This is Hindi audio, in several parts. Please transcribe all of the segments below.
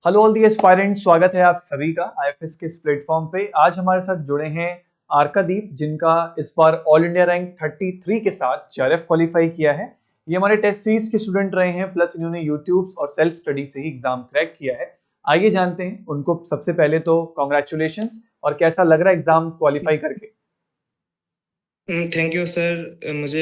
हेलो ऑल दी एस्पायरेंट्स, स्वागत है आप सभी का आईएफएस के इस प्लेटफॉर्म पे। आज हमारे साथ जुड़े हैं आर्कादीप, जिनका इस बार ऑल इंडिया रैंक 33 के साथ जेआरएफ क्वालिफाई किया है। ये हमारे टेस्ट सीरीज के स्टूडेंट रहे हैं, प्लस इन्होंने यूट्यूब और सेल्फ स्टडी से ही एग्जाम क्रैक किया है। आइए जानते हैं उनको। सबसे पहले तो कॉन्ग्रेचुलेशंस, और कैसा लग रहा है एग्जाम क्वालिफाई करके? Thank you sir. मुझे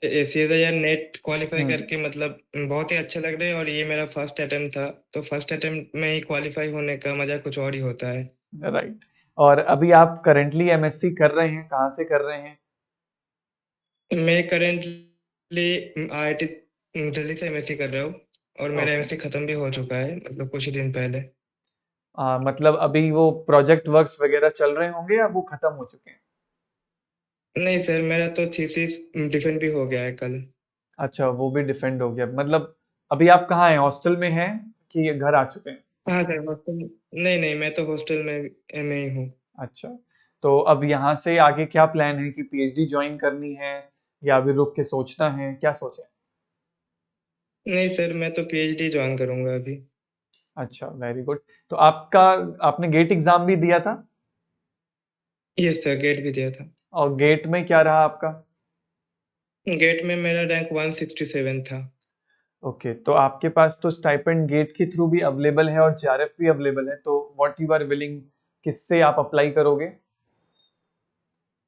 एसीएस या नेट क्वालिफाई हम्म। करके मतलब बहुत ही अच्छा लग रहा है, और ये मेरा फर्स्ट अटेम्प्ट था। तो फर्स्ट अटेम्प्ट में ही क्वालिफाई होने का मजा कुछ और ही होता है। राइट। और अभी आप करेंटली एमएससी कर रहे हैं, कहाँ से कर रहे हैं? मैं करेंटली आईआईटी दिल्ली से एमएससी कर रहा हूँ, और मेरा ओके। एमएससी खत्म भी हो चुका है मतलब कुछ ही दिन पहले। मतलब अभी वो प्रोजेक्ट वर्क्स वगैरह चल रहे होंगे या वो खत्म हो चुके हैं? नहीं सर, मेरा तो थीसिस डिफेंड भी हो गया है कल। अच्छा, वो भी डिफेंड हो गया। मतलब अभी आप कहाँ हैं, हॉस्टल में हैं कि घर आ चुके हैं? हाँ सर, हॉस्टल। नहीं नहीं, मैं तो हॉस्टल में ही हूँ। अच्छा। तो अब यहाँ से आगे क्या प्लान है कि पीएचडी ज्वाइन करनी है या अभी रुक के सोचना है, क्या सोचे? नहीं सर, मैं तो पीएचडी ज्वाइन करूंगा अभी। अच्छा, वेरी गुड। तो आपका, आपने गेट एग्जाम भी दिया था? यस सर, गेट भी दिया था। और गेट में क्या रहा आपका? गेट में मेरा रैंक 167 था। ओके, तो आपके पास तो स्टाइपेंड गेट के थ्रू भी अवेलेबल है और जेआरएफ भी अवेलेबल है, तो व्हाट यू आर विलिंग, किससे आप अप्लाई करोगे?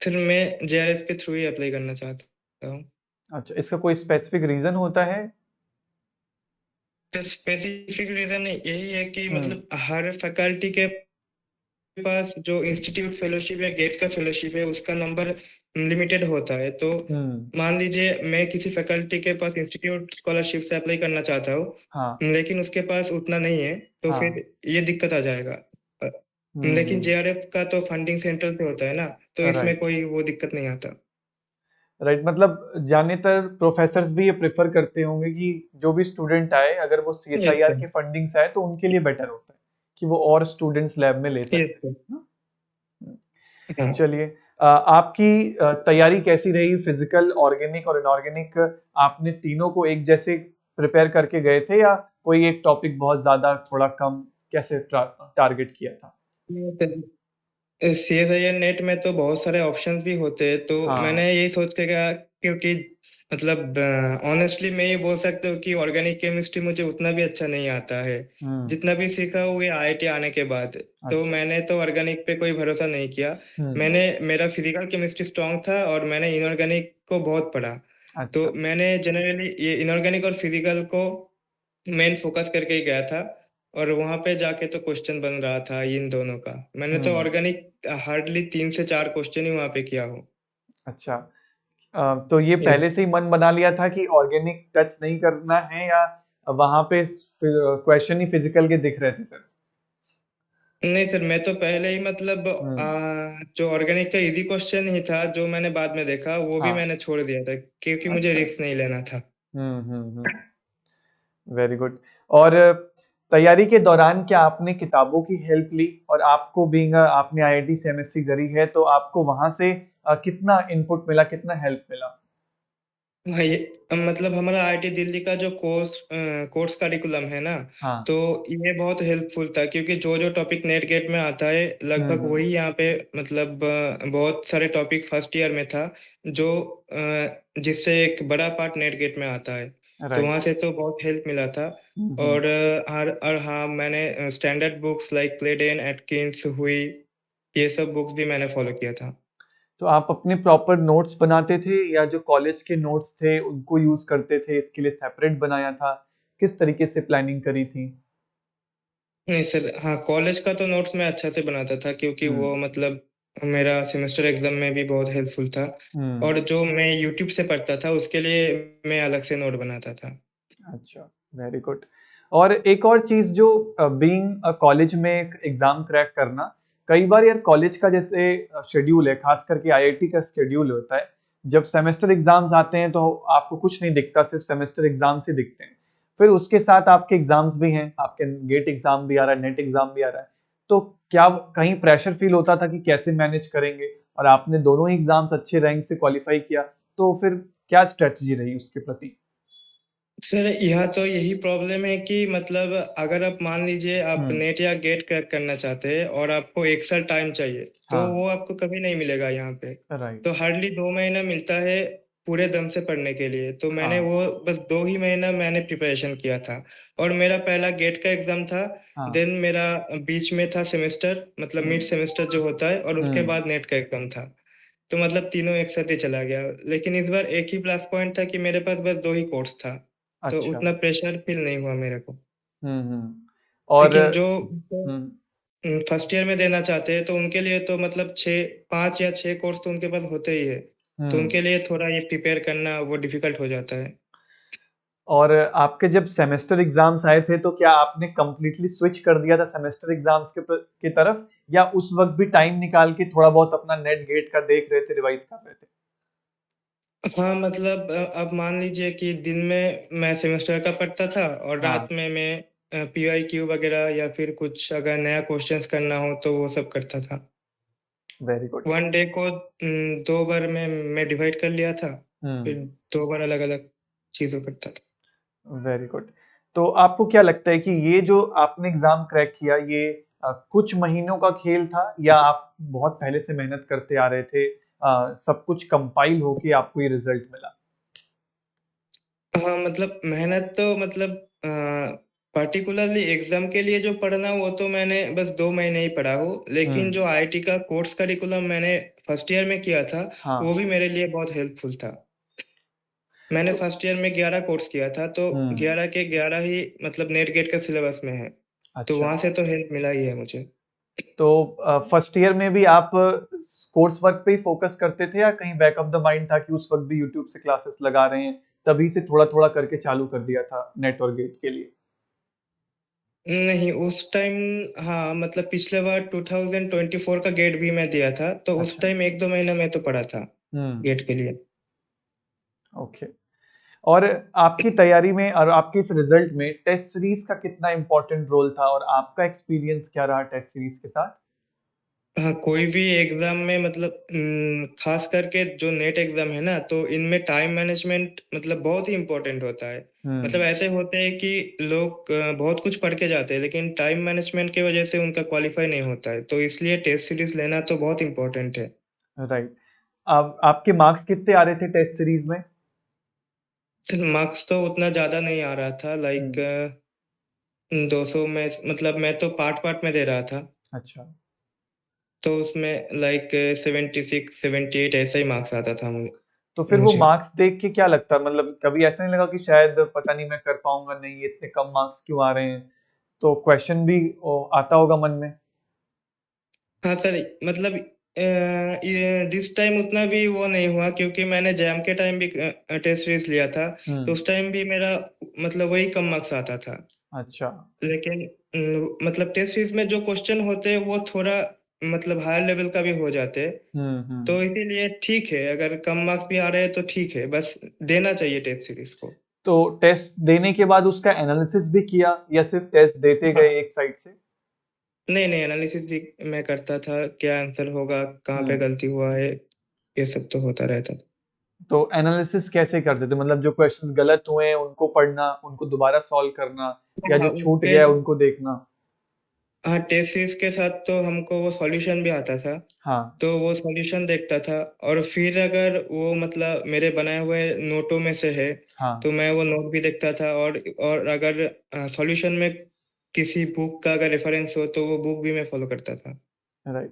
फिर मैं जेआरएफ के थ्रू ही अप्लाई करना चाहता हूँ। अच्छा, इसका कोई स्पेसिफिक रीजन होता है? तो स्पेसिफिक रीजन यही है कि हम्म। मतलब हर फैकल्टी के पास जो इंस्टीट्यूट फेलोशिप या गेट का फेलोशिप है उसका नंबर लिमिटेड होता है। तो हम्म। मान लीजिए मैं किसी फैकल्टी के पास इंस्टीट्यूट स्कॉलरशिप से अप्लाई करना चाहता हूँ, हाँ। लेकिन उसके पास उतना नहीं है, तो फिर हाँ। ये दिक्कत आ जाएगा। अ, लेकिन हम्म। जेआरएफ का तो फंडिंग सेंट्रल से होता है ना, तो इसमें राइट। कोई वो दिक्कत नहीं आता। राइट, मतलब ज्यादातर प्रोफेसर्स भी ये प्रेफर करते होंगे कि जो भी स्टूडेंट आए, अगर वो यस सीएसआईआर सर। की फंडिंग से आए तो उनके लिए बेटर होता है कि वो और स्टूडेंट्स लैब में ले यस सकते सर। हैं ना? हम्म। हाँ। चलिए, आपकी तैयारी कैसी रही? फिजिकल, ऑर्गेनिक और इनऑर्गेनिक, आपने तीनों को एक जैसे प्रिपेयर करके गए थे या कोई एक टॉपिक बहुत ज्यादा, थोड़ा कम, कैसे टारगेट किया था? सीएसआईआर नेट में तो बहुत सारे ऑप्शंस भी होते हैं, तो हाँ। मैंने यही सोच के गया, क्योंकि मतलब ऑनेस्टली मैं ये बोल सकता हूँ कि ऑर्गेनिक केमिस्ट्री मुझे उतना भी अच्छा नहीं आता है। हम्म। जितना भी सीखा वो ये आईआईटी आने के बाद। तो अच्छा। मैंने तो ऑर्गेनिक पे कोई भरोसा नहीं किया। हम्म। मैंने मेरा फिजिकल केमिस्ट्री स्ट्रांग था, और मैंने इनऑर्गेनिक को बहुत पढ़ा। तो अच्छा। मैंने जनरली ये इनऑर्गेनिक और फिजिकल को मेन फोकस करके ही गया था। और वहां पे जाके तो क्वेश्चन बन रहा था इन दोनों का। मैंने तो हम्म। ऑर्गेनिक हार्डली 3 से 4 क्वेश्चन ही वहां पे किया हो। अच्छा। तो ये Yes. पहले से ही मन बना लिया था कि ऑर्गेनिक टच नहीं करना है, या वहां पे क्वेश्चन ही फिजिकल के दिख रहे थे सर? नहीं सर, मैं तो पहले ही मतलब हम्म। जो ऑर्गेनिक का इजी क्वेश्चन ही था जो मैंने बाद में देखा, वो भी हाँ। मैंने छोड़ दिया था क्योंकि मुझे अच्छा। रिस्क नहीं लेना था। Very good. और तैयारी के दौरान क्या आपने किताबों की हेल्प ली? और आपको बीइंग, आपने आईआईटी से एमएससी करी है, तो आपको वहां से कितना इनपुट मिला, कितना हेल्प मिला? भाई, मतलब हमारा आईआईटी दिल्ली का जो कोर्स करिकुलम है ना, हाँ। तो ये बहुत हेल्पफुल था, क्योंकि जो जो टॉपिक नेट गेट में आता है लगभग हम्म। वही यहाँ पे मतलब बहुत सारे टॉपिक फर्स्ट ईयर में था, जो जिससे एक बड़ा पार्ट नेट गेट में आता है। तो राइट। वहाँ से तो बहुत हेल्प मिला था। हम्म। और और हाँ, मैंने स्टैंडर्ड बुक्स लाइक क्लेडेन एटकिंस हुई, ये सब बुक्स भी मैंने फॉलो किया था। तो आप अपने प्रॉपर नोट्स बनाते थे या जो कॉलेज के नोट्स थे उनको यूज करते थे, इसके लिए सेपरेट बनाया था? किस तरीके से प्लानिंग करी थी? नहीं सर, हाँ, कॉलेज का तो नोट्स मैं अच्छा से बनाता था, क्योंकि हम्म। वो मतलब मेरा सेमेस्टर एग्जाम में भी बहुत हेल्पफुल था। हम्म। और जो मैं यूट्यूब से पढ़ता था उसके लिए मैं अलग से नोट बनाता था। अच्छा, वेरी गुड। और एक और चीज, जो बीइंग कॉलेज में एक एग्जाम क्रैक करना, कई बार यार कॉलेज का जैसे शेड्यूल है, खास करके आईआईटी का शेड्यूल होता है, जब सेमेस्टर एग्जाम्स आते हैं तो आपको कुछ नहीं दिखता, सिर्फ सेमेस्टर एग्जाम्स ही दिखते हैं। फिर उसके साथ आपके एग्जाम्स भी हैं, आपके गेट एग्जाम भी आ रहा है, नेट एग्जाम भी आ रहा है। तो क्या कहीं प्रेशर फील होता था कि कैसे मैनेज करेंगे? और आपने दोनों ही एग्जाम्स अच्छे रैंक से क्वालिफाई किया, तो फिर क्या स्ट्रेटजी रही उसके प्रति? सर यहाँ तो यही प्रॉब्लम है कि मतलब अगर आप मान लीजिए आप हम्म। नेट या गेट क्रैक करना चाहते हैं और आपको एक साल टाइम चाहिए, तो हाँ। वो आपको कभी नहीं मिलेगा यहाँ पे। तो राइट। हार्डली 2 महीना मिलता है पूरे दम से पढ़ने के लिए। तो मैंने हाँ। वो बस 2 ही महीना मैंने प्रिपरेशन किया था। और मेरा पहला गेट का एग्जाम था। हाँ। देन मेरा बीच में था सेमेस्टर, मतलब मिड हम्म। सेमेस्टर जो होता है, और उसके हम्म। बाद नेट का एग्जाम था। तो मतलब तीनों एक साथ ही चला गया। लेकिन इस बार एक ही प्लस पॉइंट था कि मेरे पास बस 2 ही कोर्स था। तो अच्छा। उतना प्रेशर फील नहीं हुआ मेरे को। और लेकिन जो हम्म। फर्स्ट ईयर में देना चाहते हैं तो उनके लिए तो मतलब 5 या 6 कोर्स तो उनके पास होते ही है। तो हम्म। उनके लिए थोड़ा ये प्रिपेयर करना वो डिफिकल्ट हो जाता है। और आपके जब सेमेस्टर एग्जाम्स आए थे तो क्या आपने कंप्लीटली स्विच कर दिया था सेमेस्टर एग्जाम्स की तरफ, या उस वक्त भी टाइम निकाल के थोड़ा बहुत अपना नेट गेट का देख रहे थे, रिवाइज कर रहे थे? हाँ मतलब अब मान लीजिए कि दिन में मैं सेमेस्टर का पढ़ता था और रात हाँ। में मैं PYQ वगैरह या फिर कुछ अगर नया क्वेश्चंस करना हो तो वो सब करता था। Very good. वन डे को 2 बार में मैं डिवाइड कर लिया था। फिर हम्म। 2 बार अलग अलग चीजों करता था। Very good. तो आपको क्या लगता है कि ये जो आपने एग्जाम क्रैक किया, ये कुछ महीनों का खेल था, या आप बहुत पहले से मेहनत करते आ रहे थे, सब कुछ कंपाइल होके आपको ये रिजल्ट मिला? हाँ मतलब मेहनत तो मतलब पर्टिकुलरली एग्जाम के लिए जो पढ़ना वो तो मैंने बस 2 महीने ही पढ़ा हूँ। लेकिन हम्म। जो IIT का कोर्स करिकुलम मैंने फर्स्ट ईयर में किया था, वो हाँ। भी मेरे लिए बहुत हेल्पफुल था। मैंने तो फर्स्ट ईयर में 11 कोर्स किया था, तो हम्म। 11 के 11 ही मतलब नेट गेट का सिलेबस में है। तो अच्छा। वहां से तो हेल्प मिला ही है मुझे। तो फर्स्ट ईयर में भी आप कोर्स वर्क पे ही फोकस करते थे, या कहीं बैक ऑफ द माइंड था कि उस वक्त भी यूट्यूब से क्लासेस लगा रहे हैं, तभी से थोड़ा थोड़ा करके चालू कर दिया था नेट और गेट के लिए? नहीं उस टाइम, हाँ मतलब पिछले बार 2024 का गेट भी मैं दिया था, तो उस अच्छा। टाइम 1-2 महीना मैं तो पढ़ा था हम्म। गेट के लिए। ओके। और आपकी तैयारी में और आपके इस रिजल्ट में टेस्ट सीरीज का कितना इंपॉर्टेंट रोल था, और आपका एक्सपीरियंस क्या रहा टेस्ट सीरीज के साथ? हाँ कोई भी एग्जाम में मतलब खास करके जो नेट एग्जाम है ना, तो इनमें टाइम मैनेजमेंट मतलब बहुत ही इम्पोर्टेंट होता है। मतलब हम्म। ऐसे होते हैं कि लोग बहुत कुछ पढ़ के जाते हैं लेकिन टाइम मैनेजमेंट की वजह से उनका क्वालिफाई नहीं होता है। तो इसलिए टेस्ट सीरीज लेना तो बहुत इम्पोर्टेंट है। राइट। अब आपके मार्क्स कितने आ रहे थे टेस्ट सीरीज में? मार्क्स तो उतना ज्यादा नहीं आ रहा था, लाइक हम्म। 200 में मतलब मैं तो पार्ट पार्ट में दे रहा था। अच्छा। तो उसमें लाइक 76-78 ऐसा ही मार्क्स आता था तो फिर वो मुझे। मार्क्स देख के क्या लगता है, मतलब कभी ऐसा नहीं लगा कि शायद पता नहीं मैं कर पाऊंगा, नहीं ये इतने कम मार्क्स क्यों आ रहे हैं? तो क्वेश्चन भी आता होगा मन में। हाँ सर मतलब दिस टाइम उतना भी वो नहीं हुआ क्योंकि मैंने जैम के टाइम भी टेस्ट सीरीज लिया था। तो हम्म। उस टाइम भी मेरा मतलब वही कम मार्क्स आता था। अच्छा। लेकिन मतलब टेस्ट सीरीज में जो क्वेश्चन होते हैं वो थोड़ा मतलब हायर लेवल का भी हो जाते हैं। हम्म। तो इसीलिए ठीक है, अगर कम मार्क्स भी आ रहे हैं तो ठीक है, बस देना चाहिए टेस्ट सीरीज को। तो टेस्ट देने के बाद उसका एनालिसिस भी किया, या सिर्फ टेस्ट देते हाँ गए एक साइड से? नहीं नहीं, एनालिसिस भी मैं करता था, क्या आंसर होगा, कहाँ पे हम्म। गलती हुआ है, ये सब तो होता रहता था। तो एनालिसिस कैसे करते थे, मतलब जो क्वेश्चंस गलत हुए हैं उनको पढ़ना, उनको दोबारा सॉल्व करना, या हाँ जो छूट उसके, गया है उनको देखना? हाँ टेस्ट सीरीज के साथ तो हमको वो सॉल्यूशन भी आता था। हाँ। तो वो सॉल्यूशन देखता था, और फिर अगर वो मतलब मेरे बनाए हुए नोटों में से है हाँ। तो मैं वो नोट भी देखता था। और अगर सॉल्यूशन में किसी बुक का अगर रेफरेंस हो तो वो बुक भी मैं फॉलो करता था। राइट।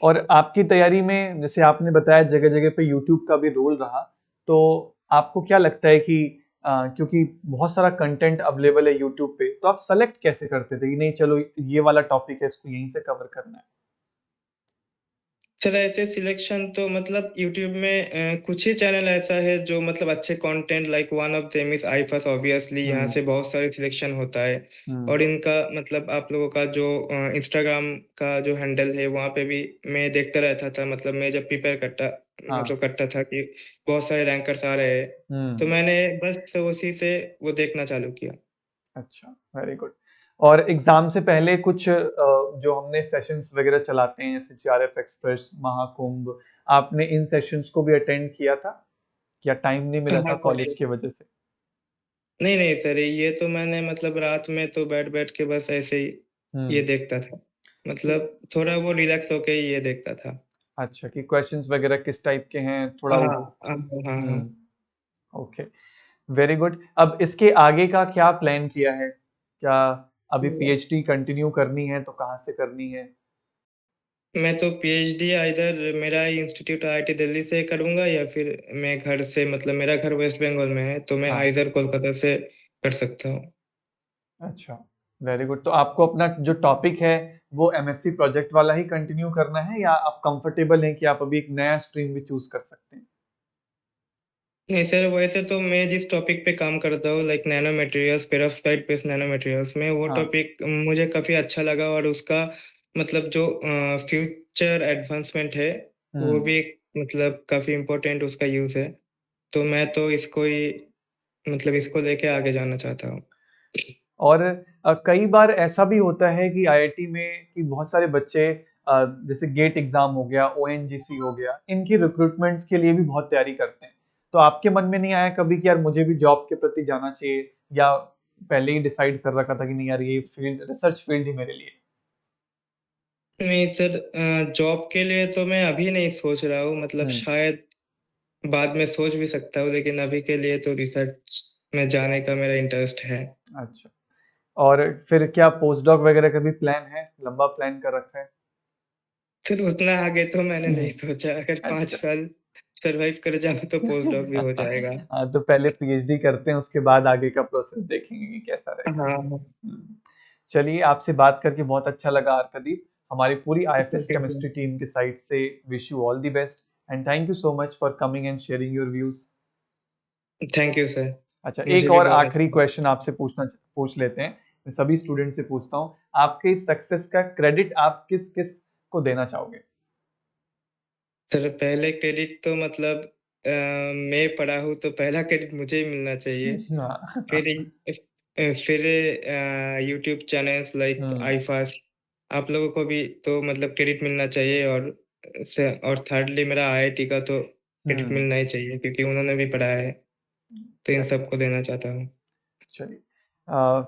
और आपकी तैयारी में जैसे आपने बताया जगह जगह पे यूट्यूब का भी रोल रहा, तो आपको क्या लगता है कि क्योंकि बहुत सारा कंटेंट अवेलेबल है यूट्यूब पे, तो आप सेलेक्ट कैसे करते थे कि नहीं चलो ये वाला टॉपिक है, इसको यहीं से कवर करना है? सर ऐसे सिलेक्शन तो मतलब YouTube में कुछ ही चैनल ऐसा है जो मतलब अच्छे content, like one of them is IFAS obviously, यहाँ हम्म। से बहुत सारे सिलेक्शन होता है। हम्म। और इनका मतलब आप लोगों का जो इंस्टाग्राम का जो हैंडल है वहाँ पे भी मैं देखता रहता था। मतलब मैं जब प्रिपेयर करता हाँ। मतलब करता था कि बहुत सारे रैंकर्स आ रहे हैं, तो हम्म। मैंने बस उसी से वो देखना चालू किया। अच्छा। Very good. और एग्जाम से पहले कुछ जो हमने सेशंस वगैरह चलाते हैं जैसे जीआरएफ एक्सप्रेस, महाकुंभ, आपने इन सेशंस को भी अटेंड किया था, या टाइम नहीं मिला हाँ था कॉलेज सर, की वजह से? नहीं, नहीं सर, ये तो मैंने मतलब रात में तो बैठ-बैठ के बस ऐसे ही ये हम्म। देखता था। मतलब थोड़ा वो रिलैक्स होके ही ये देखता था। अच्छा, कि क्वेश्चंस वगैरह किस टाइप के हैं थोड़ा हाँ, वो। हाँ, हाँ, हाँ। Okay, very good. अब इसके आगे का क्या प्लान किया है? क्या अभी तो पीएचडी कंटिन्यू करनी है तो कहाँ से करनी है? मैं तो पीएचडी आइदर मेरा इंस्टीट्यूट आईआईटी दिल्ली से करूँगा या फिर मैं घर से मतलब मेरा घर वेस्ट बंगाल में है, तो मैं हाँ। आइदर कोलकाता से कर सकता हूँ। अच्छा, वेरी गुड। तो आपको अपना जो टॉपिक है वो एमएससी प्रोजेक्ट वाला ही कंटिन्यू करना है या आप कंफर्टेबल हैं कि आप अभी एक नया स्ट्रीम भी चूज कर सकते हैं? नहीं सर, वैसे तो मैं जिस टॉपिक पे काम करता हूँ like nano materials, perovskite based nano materials में वो हाँ। टॉपिक मुझे काफ़ी अच्छा लगा और उसका मतलब जो फ्यूचर एडवांसमेंट है, वो हम्म। भी मतलब काफ़ी इम्पोर्टेंट उसका यूज़ है। तो मैं तो इसको ही मतलब इसको लेके आगे जाना चाहता हूँ। और कई बार ऐसा भी होता है कि आईआईटी में कि बहुत सारे बच्चे जैसे गेट एग्जाम हो गया, ओएनजीसी हो गया, इनकी रिक्रूटमेंट्स के लिए भी बहुत तैयारी करते हैं। तो आपके मन में नहीं आया कभी कि यार मुझे भी जॉब के प्रति जाना चाहिए, या पहले ही डिसाइड कर रखा था कि नहीं यार ये फील्ड, रिसर्च फील्ड ही मेरे लिए? नहीं सर, जॉब के लिए तो मैं अभी नहीं सोच रहा हूँ, मतलब हम्म। शायद बाद में सोच भी सकता हूँ, लेकिन अभी के लिए तो रिसर्च में जाने का मेरा इंटरेस्ट है। अच्छा, और फिर क्या पोस्ट डॉक वगैरह का भी प्लान है, लंबा प्लान कर रखा है? सर उतना आगे तो मैंने नहीं हम्म। सोचा, अगर 5 अच्छा। साल सर्वाइव कर जाऊँ तो पोस्ट डॉक भी हो जाएगा। हाँ, तो पहले पीएचडी करते हैं उसके बाद आगे का प्रोसेस देखेंगे कि कैसा रहेगा। हाँ, हम्म। चलिए, आपसे बात करके बहुत अच्छा लगा अर्कदीप। हमारी पूरी IFS okay sir. Chemistry team की साइड से wish you all the best and thank you so much for coming and sharing your views. Thank you sir, अच्छा, एक मुझे भी और बहुत आखिरी अच्छा लगा। क्वेश्चन आपसे पूछ लेते हैं। मैं सभी स्टूडेंट से पूछता हूँ, आपके इस सक्सेस का क्रेडिट आप किस किस को देना चाहोगे? सर पहले क्रेडिट तो मतलब मैं पढ़ा हूँ तो पहला क्रेडिट मुझे ही मिलना चाहिए। फिर हाँ। फिर यूट्यूब चैनल्स लाइक हम्म। आईफास्ट, आप लोगों को भी तो मतलब क्रेडिट मिलना चाहिए और और थर्डली मेरा आईआईटी का तो क्रेडिट हम्म। मिलना ही चाहिए क्योंकि उन्होंने भी पढ़ाया है, तो इन सबको देना चाहता हूँ। चलिए,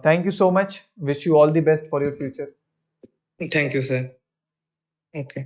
thank you so much, wish you all the best for your future. Thank you sir. Okay.